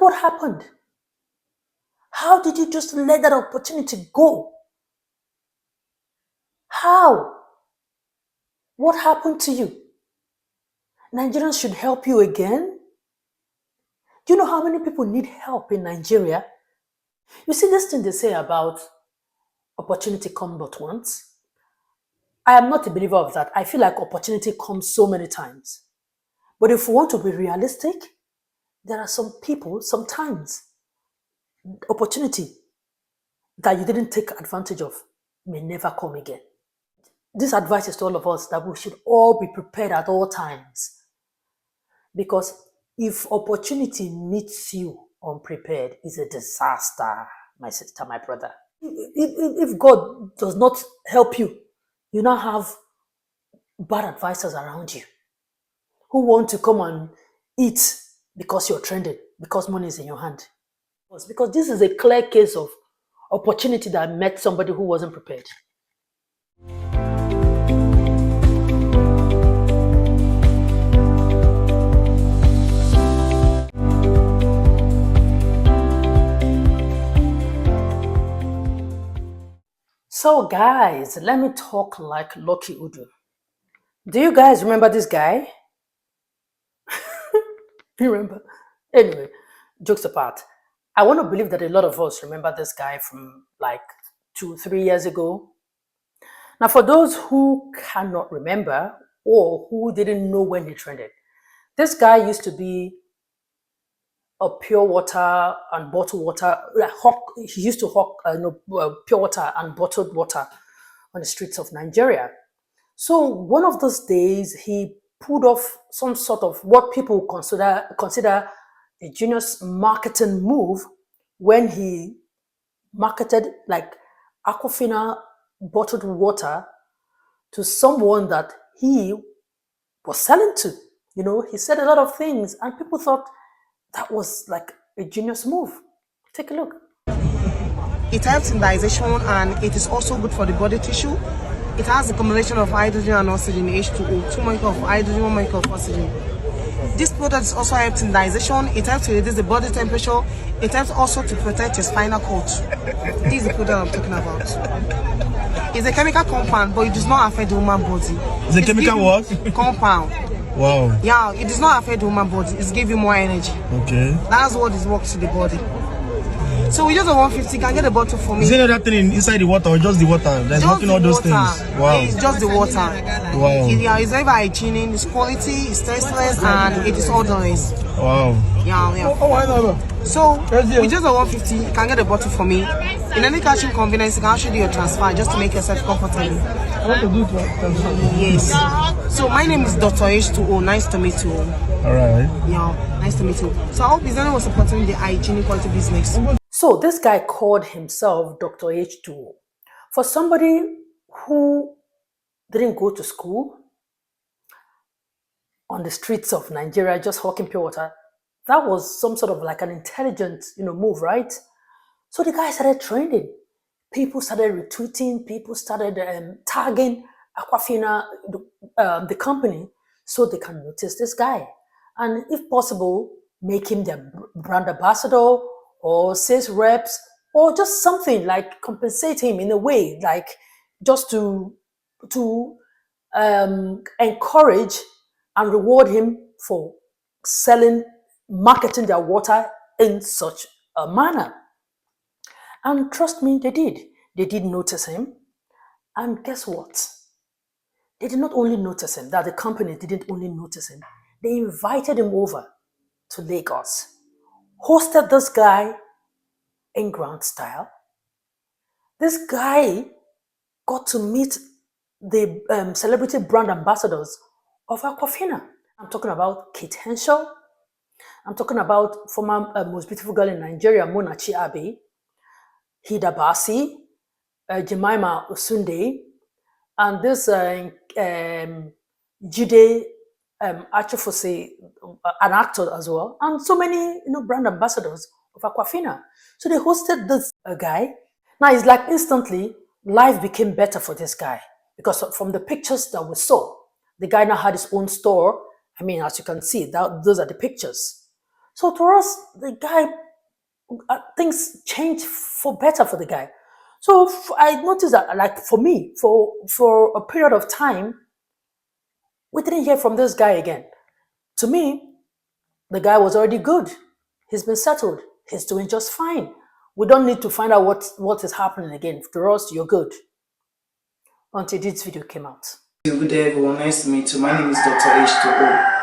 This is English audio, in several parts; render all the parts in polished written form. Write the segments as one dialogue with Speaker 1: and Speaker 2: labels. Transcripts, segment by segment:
Speaker 1: what happened? How did you just let that opportunity go? How? What happened to you? Nigerians should help you again. Do you know how many people need help in Nigeria? You see, this thing they say about opportunity come but once. I am not a believer of that. I feel like opportunity comes so many times. But if we want to be realistic, there are some people, sometimes, opportunity that you didn't take advantage of may never come again. This advice is to all of us that we should all be prepared at all times. Because if opportunity meets you unprepared, it's a disaster, my sister, my brother. If God does not help you, you now have bad advisors around you who want to come and eat because you're trending, because money is in your hand. Because this is a clear case of opportunity that met somebody who wasn't prepared. So guys, let me talk like Lucky Udu. Do you guys remember this guy? You remember? Anyway, jokes apart. I want to believe that a lot of us remember this guy from like 2-3 years ago. Now, for those who cannot remember or who didn't know when he trended, this guy used to be a pure water and bottled water. He used to hawk pure water and bottled water on the streets of Nigeria. So one of those days, he pulled off some sort of what people consider a genius marketing move when he marketed like Aquafina bottled water to someone that he was selling to. You know, he said a lot of things and people thought that was like a genius move. Take a look.
Speaker 2: It helps in digestion and it is also good for the body tissue. It has a combination of hydrogen and oxygen, H20, 2 molecules of hydrogen, 1 molecule of oxygen. This product is also helps in digestion. It helps to reduce the body temperature. It helps also to protect your spinal cord. This is the product I'm talking about. It's a chemical compound, but it does not affect the human body.
Speaker 3: It's a chemical what?
Speaker 2: Compound.
Speaker 3: Wow.
Speaker 2: Yeah, it does not affect the human body. It's giving you more energy.
Speaker 3: Okay.
Speaker 2: That's what it works to the body. So we just a 150, you can get a bottle for me.
Speaker 3: Is there another thing inside the water or just the water? There's nothing all those things. Wow.
Speaker 2: It's just the water.
Speaker 3: Wow.
Speaker 2: It's very hygienic, it's quality, it's tasteless, and it is odorless.
Speaker 3: Wow.
Speaker 2: Yeah. So with just a 150, you can get a bottle for me. In any catching convenience, you can actually do your transfer just to make yourself comfortable.
Speaker 3: I want to do transfer.
Speaker 2: Yes. So my name is Dr. H20. Nice to meet you.
Speaker 3: Alright.
Speaker 2: Yeah, nice to meet you. So I hope this was supporting the hygienic quality business.
Speaker 1: So this guy called himself Dr. H20. For somebody who didn't go to school, on the streets of Nigeria, just hawking pure water, that was some sort of like an intelligent, move, right? So the guy started trending. People started retweeting. People started tagging Aquafina, the company, so they can notice this guy. And if possible, make him their brand ambassador or sales reps or just something like compensate him in a way, like just to encourage and reward him for marketing their water in such a manner. And trust me, they did. They did notice him. And guess what? They did not only notice him, that the company didn't only notice him, they invited him over to Lagos, hosted this guy in grand style. This guy got to meet the celebrity brand ambassadors of Aquafina. I'm talking about Kate Henshaw. I'm talking about former most beautiful girl in Nigeria, Monachi Abe, Hida Basi, Jemima Osunde, and this Jide Achofose, an actor as well, and so many brand ambassadors of Aquafina. So they hosted this guy. Now it's like instantly life became better for this guy because from the pictures that we saw, the guy now had his own store. I mean, as you can see, those are the pictures. So to us, the guy, things changed for better for the guy. So I noticed that, like for me, for a period of time, we didn't hear from this guy again. To me, the guy was already good. He's been settled. He's doing just fine. We don't need to find out what is happening again. To us, you're good. Until this video came out.
Speaker 4: Good day everyone, nice to meet you. My name is Dr. H20.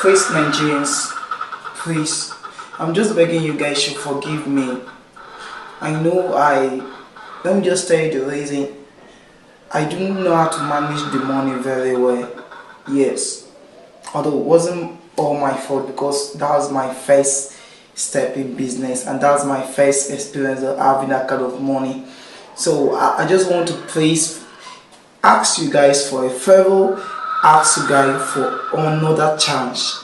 Speaker 4: Please Nigerians, please, I'm just begging you guys to forgive me. Let me just tell you the reason. I do know how to manage the money very well. Yes, although it wasn't all my fault because that was my first step in business and that was my first experience of having that kind of money. So I just want to please ask you guys for a favor, ask you guys for another chance.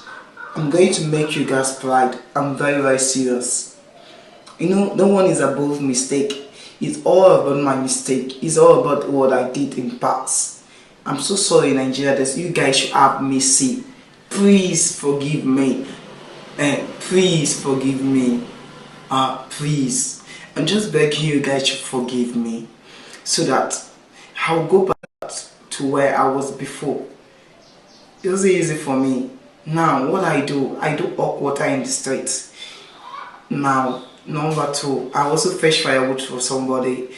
Speaker 4: I'm going to make you guys proud. I'm very, very serious. You know, no one is above mistake. It's all about my mistake. It's all about what I did in past. I'm so sorry, Nigeria, that you guys should have mercy. Please forgive me. Please forgive me. Please. I'm just begging you guys to forgive me so that I'll go back to where I was before. It was easy for me. Now, what I do hot water in the streets. Now, number two, I also fetch firewood for somebody.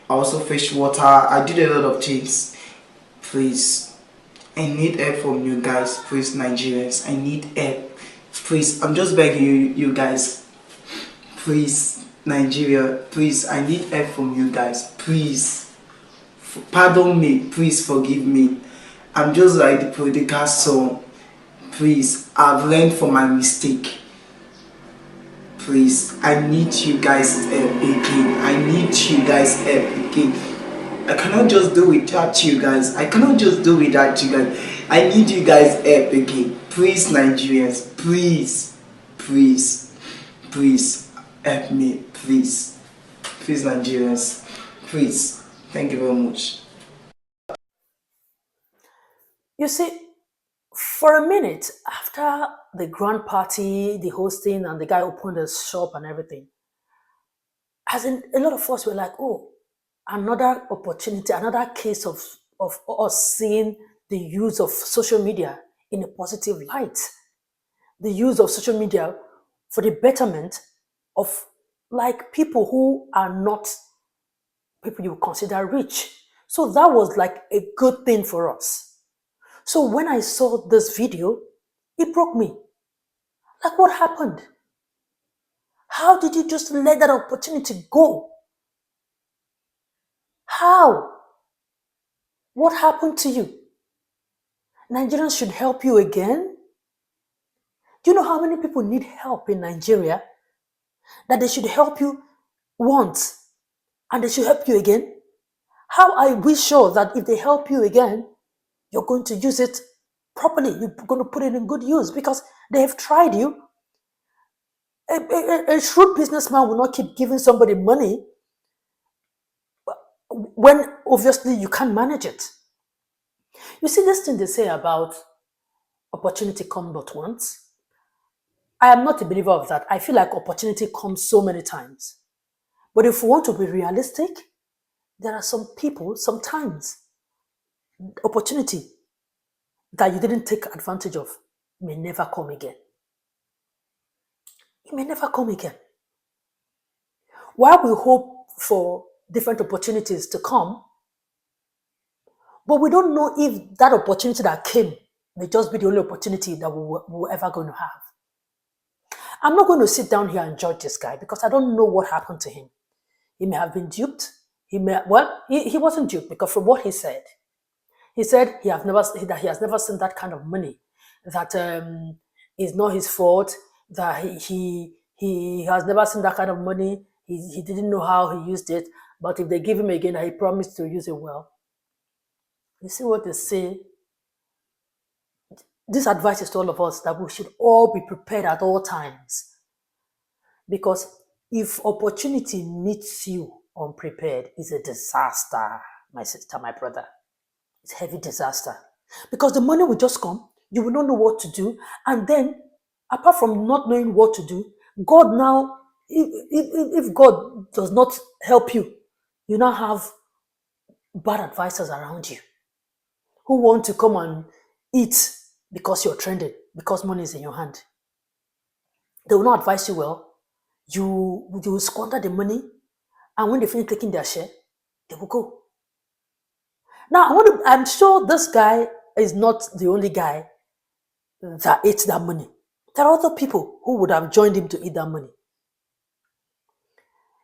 Speaker 4: I also fetch water. I did a lot of things. Please, I need help from you guys. Please, Nigerians, I need help. Please, I'm just begging you guys. Please, Nigeria, please, I need help from you guys. Please, pardon me. Please forgive me. I'm just like the prodigal son. Please, I've learned from my mistake. Please, I need you guys help again. I need you guys help again. I cannot just do without you guys. I cannot just do without you guys. I need you guys help again. Please, Nigerians, please, please, please help me. Please, please, Nigerians, please. Thank you very much.
Speaker 1: You see, for a minute, after the grand party, the hosting, and the guy opened his shop and everything, as in a lot of us were like, oh, another opportunity, another case of us seeing the use of social media in a positive light, the use of social media for the betterment of like people who are not people you would consider rich. So that was like a good thing for us. So when I saw this video, it broke me. Like, what happened? How did you just let that opportunity go? How? What happened to you? Nigerians should help you again? Do you know how many people need help in Nigeria? That they should help you once and they should help you again? How are we sure that if they help you again, you're going to use it properly? You're going to put it in good use because they have tried you. A shrewd businessman will not keep giving somebody money when obviously you can't manage it. You see, this thing they say about opportunity come but once. I am not a believer of that. I feel like opportunity comes so many times. But if we want to be realistic, there are some people, sometimes, opportunity that you didn't take advantage of may never come again. It may never come again. While we hope for different opportunities to come, but we don't know if that opportunity that came may just be the only opportunity that we're ever going to have. I'm not going to sit down here and judge this guy because I don't know what happened to him. He may have been duped. He wasn't duped because from what he said he has never seen that kind of money, that it's not his fault, that he has never seen that kind of money. He didn't know how he used it, but if they give him again, he promised to use it well. You see what they say? This advice is to all of us that we should all be prepared at all times. Because if opportunity meets you unprepared, it's a disaster, my sister, my brother. It's a heavy disaster. Because the money will just come, you will not know what to do, and then apart from not knowing what to do, God now, if God does not help you, you now have bad advisors around you who want to come and eat because you're trending, because money is in your hand. They will not advise you well. You will squander the money, and when they finish taking their share, they will go. Now, I'm sure this guy is not the only guy that ate that money. There are other people who would have joined him to eat that money.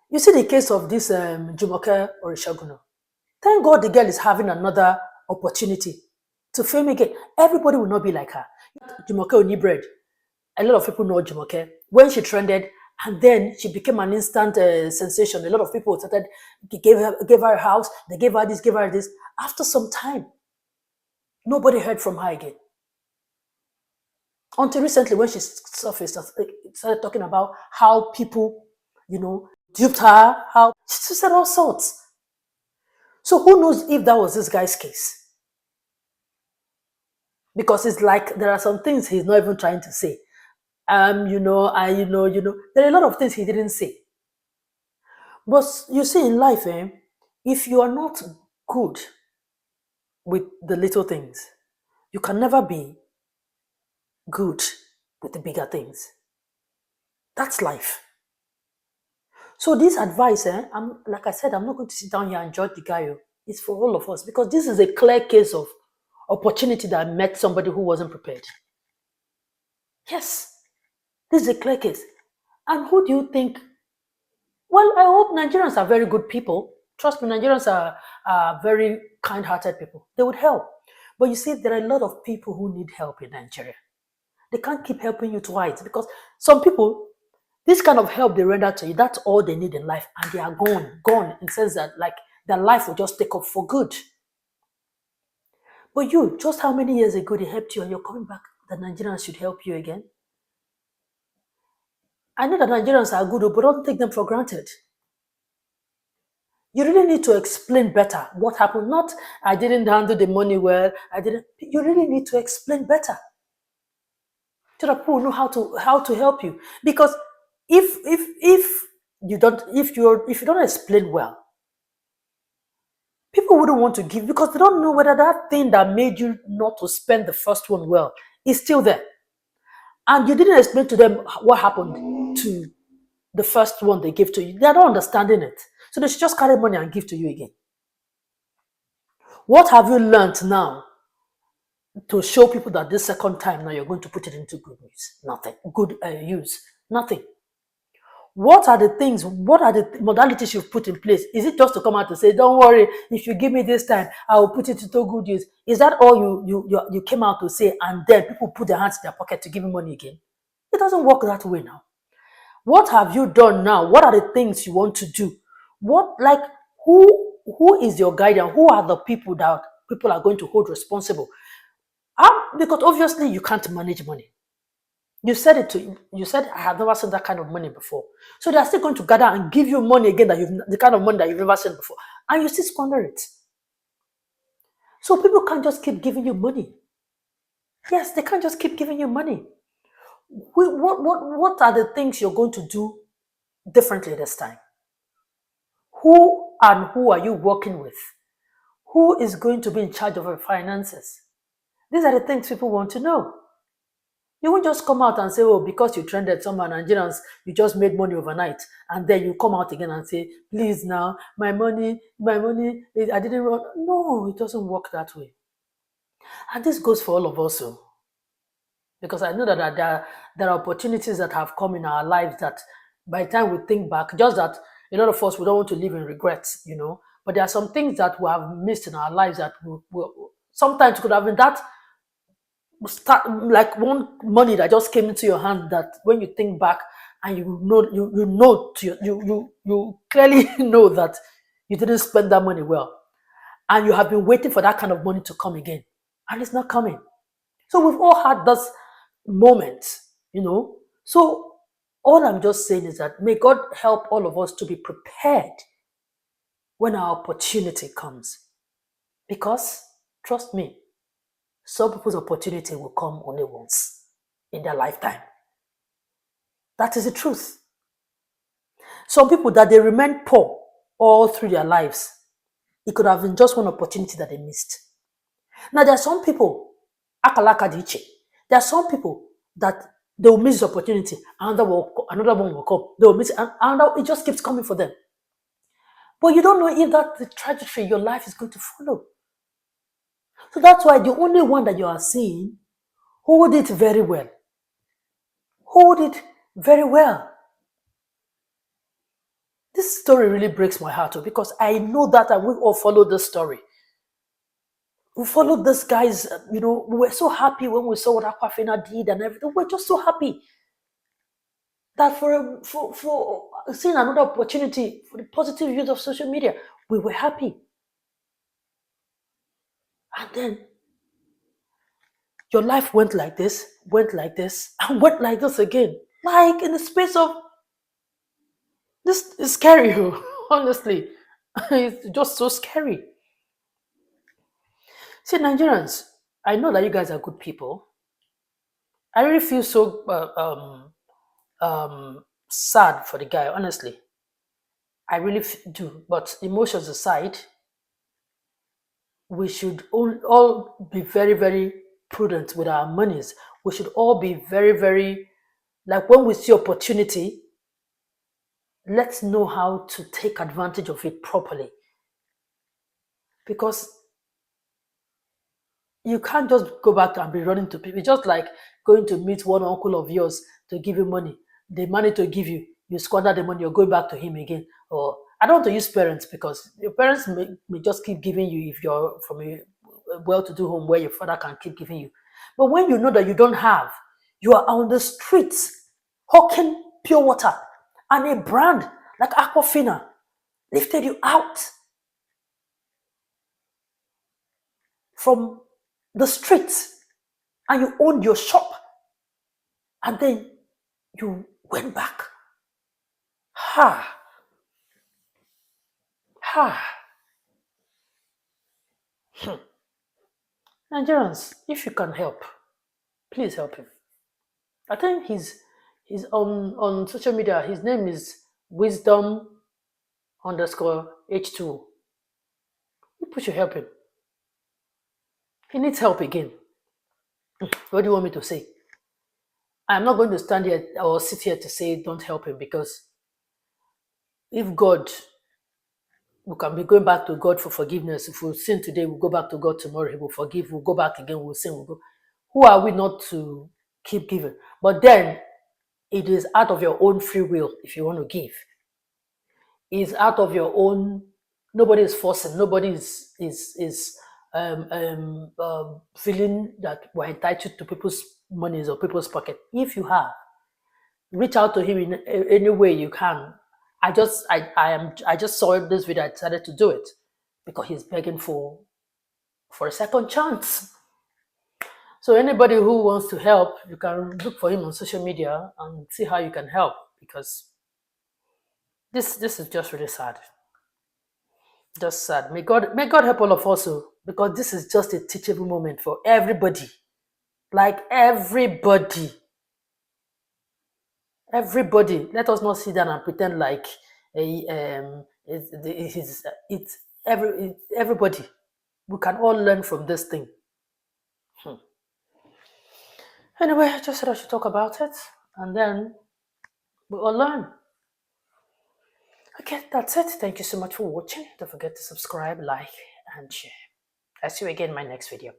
Speaker 1: You see the case of this Jumoke Orishaguno. Thank God the girl is having another opportunity to fame again. Everybody will not be like her. Jumoke Onibread. A lot of people know Jumoke. When she trended, and then she became an instant sensation. A lot of people started, gave her a house, they gave her this, gave her this. After some time, nobody heard from her again. Until recently, when she surfaced, started talking about how people, duped her, how she said all sorts. So who knows if that was this guy's case? Because it's like there are some things he's not even trying to say. There are a lot of things he didn't say. But you see, in life, if you are not good with the little things, you can never be good with the bigger things. That's life. So this advice, like I said, I'm not going to sit down here and judge the guy. It's for all of us, because this is a clear case of opportunity that met somebody who wasn't prepared. Yes, this is a clear case. And who do you think? Well, I hope Nigerians are very good people. Trust me, Nigerians are very kind-hearted people. They would help. But you see, there are a lot of people who need help in Nigeria. They can't keep helping you twice, because some people, this kind of help they render to you, that's all they need in life, and they are gone in the sense that like their life will just take off for good. But you, just how many years ago they helped you and you're coming back that Nigerians should help you again? I know that Nigerians are good, but don't take them for granted. You really need to explain better what happened. Not, I didn't handle the money well, you really need to explain better so that people know how to help you. Because if you don't explain well, people wouldn't want to give, because they don't know whether that thing that made you not to spend the first one well is still there. And you didn't explain to them what happened to the first one they gave to you. They're not understanding it. So they should just carry money and give to you again. What have you learned now to show people that this second time now you're going to put it into good use? Nothing. Good use. Nothing. What are the things, what are the modalities you've put in place? Is it just to come out to say, don't worry, if you give me this time, I will put it into good use? Is that all you came out to say, and then people put their hands in their pocket to give you money again? It doesn't work that way now. What have you done now? What are the things you want to do? Who is your guardian? Who are the people that people are going to hold responsible? Because obviously you can't manage money. You said I have never seen that kind of money before. So they are still going to gather and give you money again, the kind of money that you've never seen before, and you still squander it. So people can't just keep giving you money. Yes, they can't just keep giving you money. What are the things you're going to do differently this time? Who are you working with? Who is going to be in charge of your finances? These are the things people want to know. You won't just come out and say, oh, because you trended some Nigerians, you just made money overnight. And then you come out again and say, please now, my money, I didn't run. No, it doesn't work that way. And this goes for all of us. Because I know that there are opportunities that have come in our lives that by the time we think back, just that a lot of us, we don't want to live in regrets, But there are some things that we have missed in our lives that sometimes could have been that like one money that just came into your hand that when you think back and you clearly know that you didn't spend that money well, and you have been waiting for that kind of money to come again, and it's not coming. So we've all had this moment, So all I'm just saying is that may God help all of us to be prepared when our opportunity comes, because trust me, some people's opportunity will come only once in their lifetime. That is the truth. Some people that they remain poor all through their lives, it could have been just one opportunity that they missed. Now there are some people, akalaka diche. There are some people that they will miss the opportunity, another one will come. They will miss it, and another, it just keeps coming for them. But you don't know if that's the trajectory your life is going to follow. So that's why the only one that you are seeing, hold it very well. Hold it very well. This story really breaks my heart because I know that we all follow this story. We followed this guy's, we were so happy when we saw what Aquafina did and everything. We're just so happy that for seeing another opportunity for the positive use of social media, we were happy. And then your life went like this, and went like this again. Like in the space of, this is scary, honestly. It's just so scary. See, Nigerians, I know that you guys are good people. I really feel so sad for the guy, honestly. I really do. But emotions aside, we should all be very, very prudent with our monies. We should all be very, very, like when we see opportunity, let's know how to take advantage of it properly. Because you can't just go back and be running to people. It's just like going to meet one uncle of yours to give you money. The money to give you, you squander the money, you're going back to him again. Or I don't want to use parents because your parents may just keep giving you if you're from a well-to-do home where your father can keep giving you. But when you know that you don't have, you are on the streets hawking pure water, and a brand like Aquafina lifted you out from the streets and you owned your shop, and then you went back. Ha! Ha! Nigerians, if you can help, please help him. I think he's on social media. His name is Wisdom underscore H20. People should help him. He needs help again. What do you want me to say? I'm not going to stand here or sit here to say don't help him, because if God, we can be going back to God for forgiveness. If we sin today, we'll go back to God tomorrow. He will forgive. We'll go back again. We'll sin. We'll go. Who are we not to keep giving? But then it is out of your own free will if you want to give. It's out of your own. Nobody is forcing. Nobody is feeling that we're entitled to people's monies or people's pocket. If you have, reach out to him in any way you can. I just saw this video. I decided to do it because he's begging for a second chance. So anybody who wants to help, you can look for him on social media and see how you can help, because this is just really sad. Just sad. May God help all of us, because this is just a teachable moment for everybody. Like everybody. Everybody. Let us not sit down and pretend like it's everybody. We can all learn from this thing. Anyway, I just said I should talk about it, and then we all learn. Okay, that's it. Thank you so much for watching. Don't forget to subscribe, like, and share. I'll see you again in my next video.